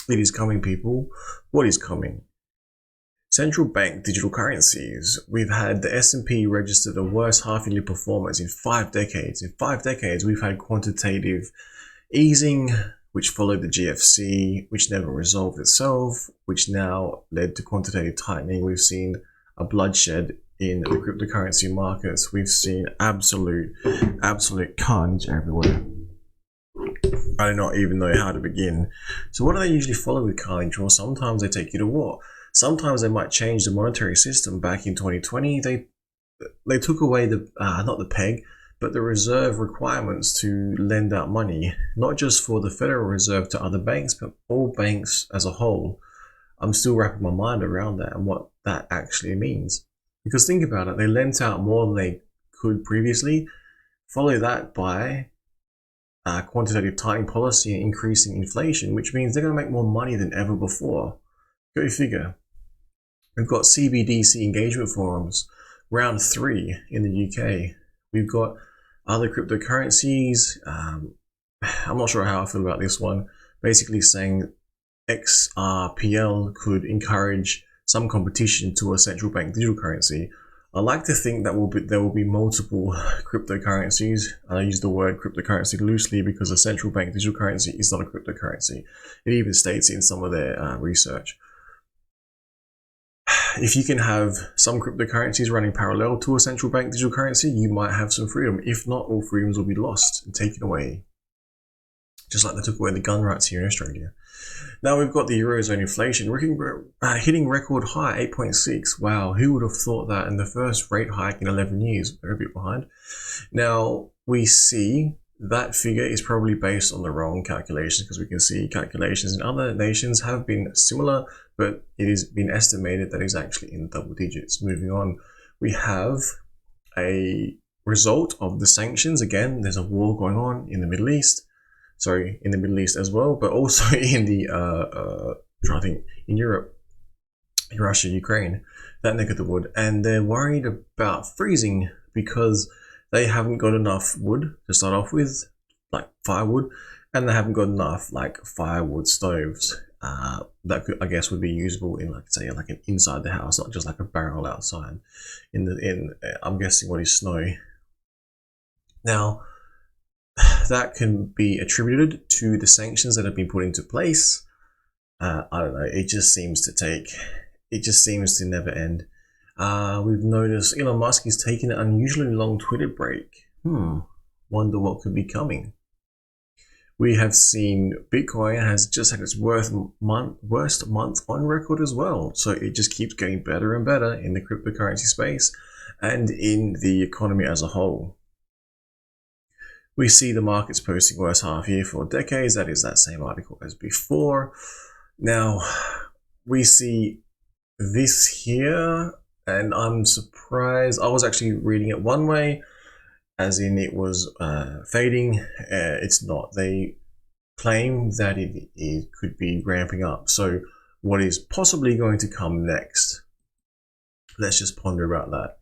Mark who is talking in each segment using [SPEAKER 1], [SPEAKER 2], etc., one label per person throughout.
[SPEAKER 1] It is coming, people. What is coming? Central bank digital currencies. We've had the S&P register the worst half-yearly performance in 5 decades. In 5 decades, we've had quantitative easing, which followed the GFC, which never resolved itself, which now led to quantitative tightening. We've seen a bloodshed in the cryptocurrency markets. We've seen absolute carnage everywhere. I do not even know how to begin. So what do they usually follow with carnage? Well, sometimes they take you to war. Sometimes they might change the monetary system. Back in 2020, they took away the not the peg, but the reserve requirements to lend out money, not just for the Federal Reserve to other banks, but all banks as a whole. I'm still wrapping my mind around that and what that actually means. Because think about it, they lent out more than they could previously. Follow that by quantitative tightening policy and increasing inflation, which means they're going to make more money than ever before. Go figure. We've got CBDC engagement forums, round 3 in the UK. We've got other cryptocurrencies. I'm not sure how I feel about this one. Basically saying XRPL could encourage some competition to a central bank digital currency. I like to think that there will be multiple cryptocurrencies. I use the word cryptocurrency loosely because a central bank digital currency is not a cryptocurrency. It even states in some of their research. If you can have some cryptocurrencies running parallel to a central bank digital currency, you might have some freedom. If not, all freedoms will be lost and taken away. Just like they took away the gun rights here in Australia. Now we've got the Eurozone inflation hitting record high, 8.6. Wow, who would have thought that in the first rate hike in 11 years? They're a bit behind. Now we see that figure is probably based on the wrong calculations, because we can see calculations in other nations have been similar, but it has been estimated that it's actually in double digits. Moving on, we have a result of the sanctions. Again, there's a war going on in the Middle East. Sorry, in the Middle East as well, but also in the trying to think, in Europe, in Russia, Ukraine, that neck of the wood, and they're worried about freezing because they haven't got enough wood to start off with, like firewood, and they haven't got enough like firewood stoves that could, I guess, would be usable in, like, say, like an inside the house, not just like a barrel outside. I'm guessing what is snow. Now, that can be attributed to the sanctions that have been put into place. I don't know. It just seems to never end. We've noticed Elon Musk is taking an unusually long Twitter break. Wonder what could be coming. We have seen Bitcoin has just had its worst month on record as well. So it just keeps getting better and better in the cryptocurrency space and in the economy as a whole. We see the markets posting worst half year for decades. That is that same article as before. Now, we see this here, and I'm surprised. I was actually reading it one way, as in it was fading. It's not. They claim that it could be ramping up. So what is possibly going to come next? Let's just ponder about that.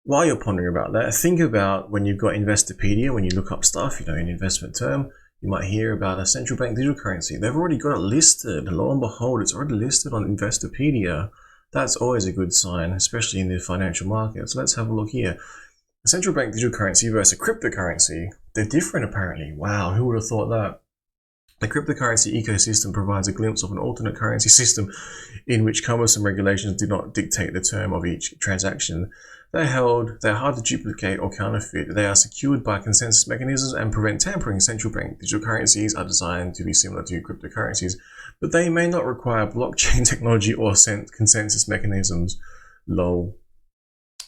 [SPEAKER 1] While you're pondering about that, think about when you've got Investopedia, when you look up stuff, in investment term, you might hear about a central bank digital currency. They've already got it listed. Lo and behold, it's already listed on Investopedia. That's always a good sign, especially in the financial markets. Let's have a look here. A central bank digital currency versus a cryptocurrency. They're different, apparently. Wow, who would have thought that? The cryptocurrency ecosystem provides a glimpse of an alternate currency system in which cumbersome regulations do not dictate the term of each transaction. They're hard to duplicate or counterfeit. They are secured by consensus mechanisms and prevent tampering. Central bank digital currencies are designed to be similar to cryptocurrencies, but they may not require blockchain technology or consensus mechanisms. Lol.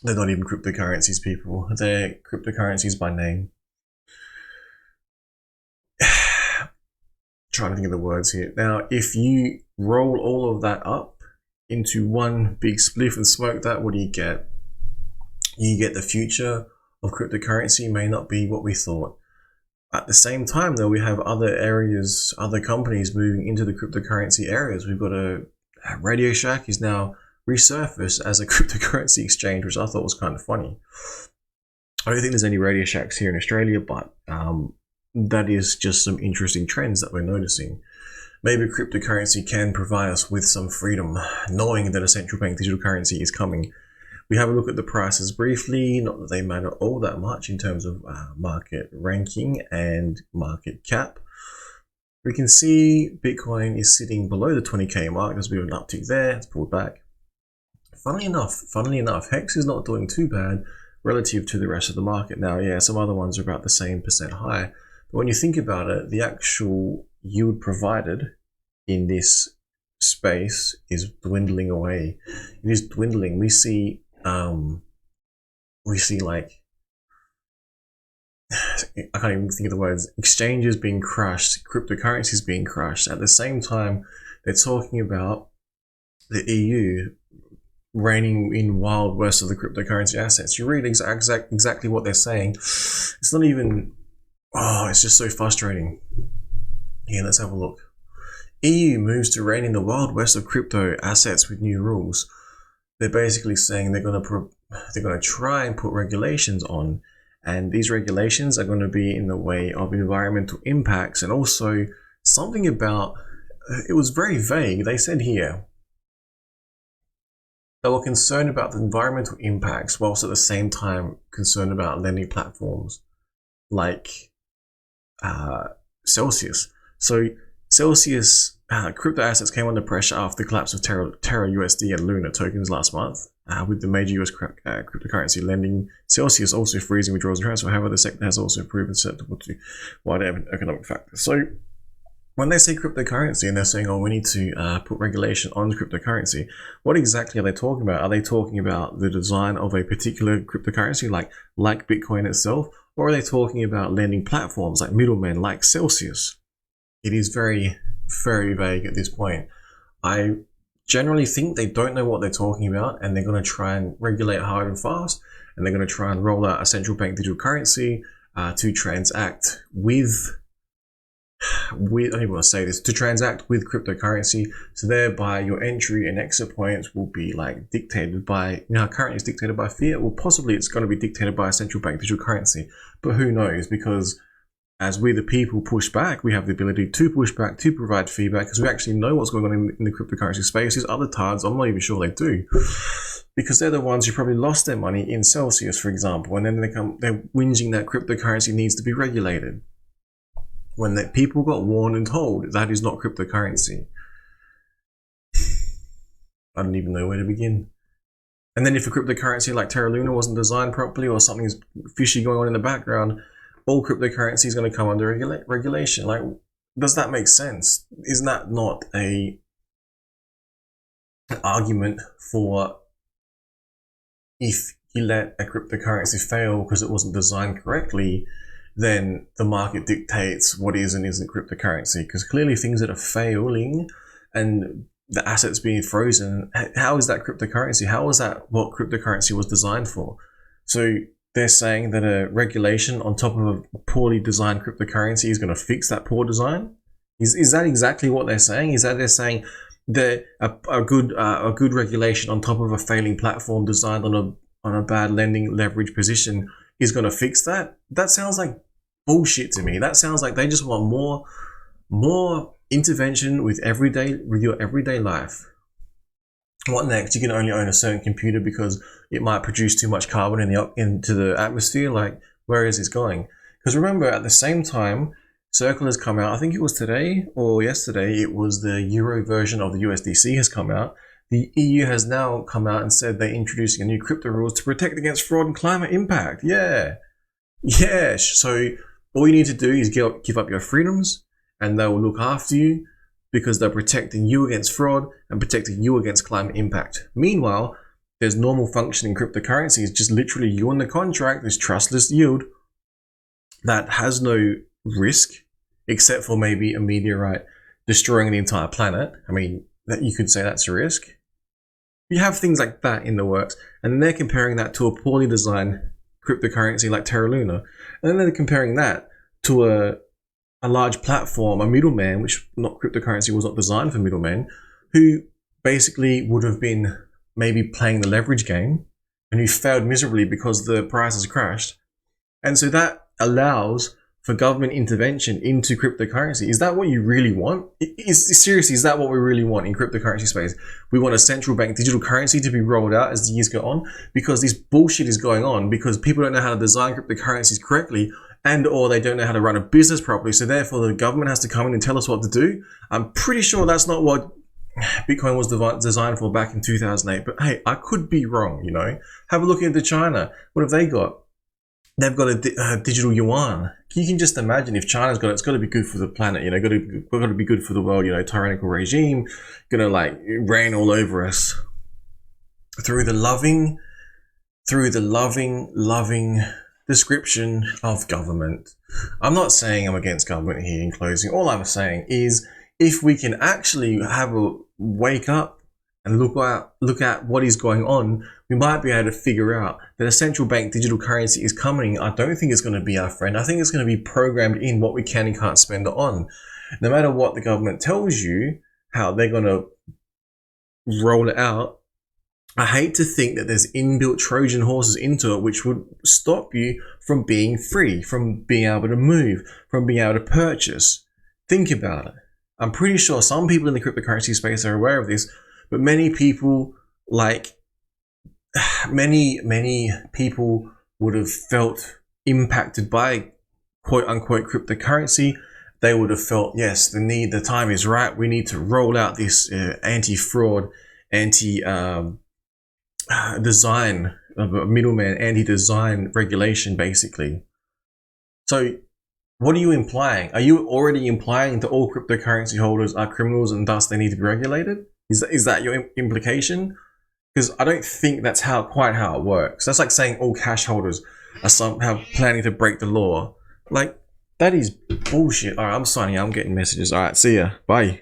[SPEAKER 1] They're not even cryptocurrencies, people. They're cryptocurrencies by name. Trying to think of the words here. Now, if you roll all of that up into one big spliff and smoke that, what do you get? You get the future of cryptocurrency may not be what we thought. At the same time, though, we have other areas, other companies moving into the cryptocurrency areas. We've got Radio Shack is now resurfaced as a cryptocurrency exchange, which I thought was kind of funny. I don't think there's any Radio Shacks here in Australia, but that is just some interesting trends that we're noticing. maybe cryptocurrency can provide us with some freedom, knowing that a central bank digital currency is coming. We have a look at the prices briefly, not that they matter all that much in terms of market ranking and market cap. We can see Bitcoin is sitting below the 20k mark. There's a bit of an uptick there. It's pulled back. Funnily enough, Hex is not doing too bad relative to the rest of the market. Now, yeah, some other ones are about the same percent high. But when you think about it, the actual yield provided in this space is dwindling away. It is dwindling. We see like, I can't even think of the words, exchanges being crushed, cryptocurrencies being crushed. At the same time, they're talking about the EU reigning in wild west of the cryptocurrency assets. You read exactly what they're saying. It's not even, it's just so frustrating. Here, let's have a look. EU moves to reign in the wild west of crypto assets with new rules. They're basically saying they're going to try and put regulations on, and these regulations are going to be in the way of environmental impacts, and also something about, it was very vague. They said here they were concerned about the environmental impacts whilst at the same time concerned about lending platforms like Celsius. So Celsius crypto assets came under pressure after the collapse of Terra USD and Luna tokens last month, with the major US cryptocurrency lending Celsius also freezing withdrawals and transfer. However, the sector has also proven susceptible to wider economic factors. So when they say cryptocurrency and they're saying, we need to put regulation on cryptocurrency, what exactly are they talking about? Are they talking about the design of a particular cryptocurrency like Bitcoin itself? Or are they talking about lending platforms like middlemen like Celsius? It is very, very vague at this point. I generally think they don't know what they're talking about, and they're going to try and regulate hard and fast, and they're going to try and roll out a central bank digital currency to transact with I don't even want to say this, to transact with cryptocurrency. So thereby your entry and exit points will be like dictated by, currently it's dictated by fiat. Well, possibly it's going to be dictated by a central bank digital currency, but who knows? Because as we the people push back, we have the ability to push back, to provide feedback, because we actually know what's going on in the cryptocurrency space. These other tards, I'm not even sure they do, because they're the ones who probably lost their money in Celsius, for example, and then they're whinging that cryptocurrency needs to be regulated, when the people got warned and told that is not cryptocurrency. I don't even know where to begin. And then if a cryptocurrency like Terra Luna wasn't designed properly, or something's fishy going on in the background, all cryptocurrency is going to come under regulation. Like, does that make sense? Isn't that not an argument for, if you let a cryptocurrency fail because it wasn't designed correctly, then the market dictates what is and isn't cryptocurrency? Because clearly things that are failing and the assets being frozen, how is that cryptocurrency? How is that what cryptocurrency was designed for? So they're saying that a regulation on top of a poorly designed cryptocurrency is going to fix that poor design? Is that exactly what they're saying? Is that they're saying that a good regulation on top of a failing platform designed on a bad lending leverage position is going to fix that? That sounds like bullshit to me. That sounds like they just want more intervention with your everyday life. What next? You can only own a certain computer because it might produce too much carbon into the atmosphere. Like, where is this going? Because remember, at the same time, Circle has come out. I think it was today or yesterday. It was the Euro version of the USDC has come out. The EU has now come out and said they're introducing a new crypto rules to protect against fraud and climate impact. Yeah. So all you need to do is give up your freedoms, and they will look after you, because they're protecting you against fraud and protecting you against climate impact. Meanwhile, there's normal functioning cryptocurrency. It's just literally you on the contract, this trustless yield that has no risk, except for maybe a meteorite destroying the entire planet. I mean, that you could say that's a risk. You have things like that in the works, and they're comparing that to a poorly designed cryptocurrency like Terra Luna. And then they're comparing that to a large platform, a middleman, which cryptocurrency was not designed for middlemen, who basically would have been maybe playing the leverage game and who failed miserably because the price has crashed. And so that allows for government intervention into cryptocurrency. Is that what you really want? Seriously, is that what we really want in cryptocurrency space? We want a central bank digital currency to be rolled out as the years go on, because this bullshit is going on because people don't know how to design cryptocurrencies correctly, and or they don't know how to run a business properly. So therefore the government has to come in and tell us what to do. I'm pretty sure that's not what Bitcoin was designed for back in 2008. But hey, I could be wrong, you know. Have a look into China. What have they got? They've got a digital yuan. You can just imagine if China's got it, it's got to be good for the planet, you know, got to be good for the world, you know, tyrannical regime, gonna like reign all over us through the loving description of government. I'm not saying I'm against government here in closing. All I'm saying is if we can actually have a wake up and look at what is going on, we might be able to figure out that a central bank digital currency is coming. I don't think it's going to be our friend. I think it's going to be programmed in what we can and can't spend it on. No matter what the government tells you, how they're going to roll it out, I hate to think that there's inbuilt Trojan horses into it, which would stop you from being free, from being able to move, from being able to purchase. Think about it. I'm pretty sure some people in the cryptocurrency space are aware of this, but many people would have felt impacted by quote unquote cryptocurrency. They would have felt, yes, the time is right. We need to roll out this anti-fraud, anti-design, middleman, anti-design regulation, basically. So what are you implying? Are you already implying that all cryptocurrency holders are criminals and thus they need to be regulated? Is that your implication? Because I don't think that's quite how it works. That's like saying all cash holders are somehow planning to break the law. Like, that is bullshit. All right, I'm signing out. I'm getting messages. All right, see ya. Bye.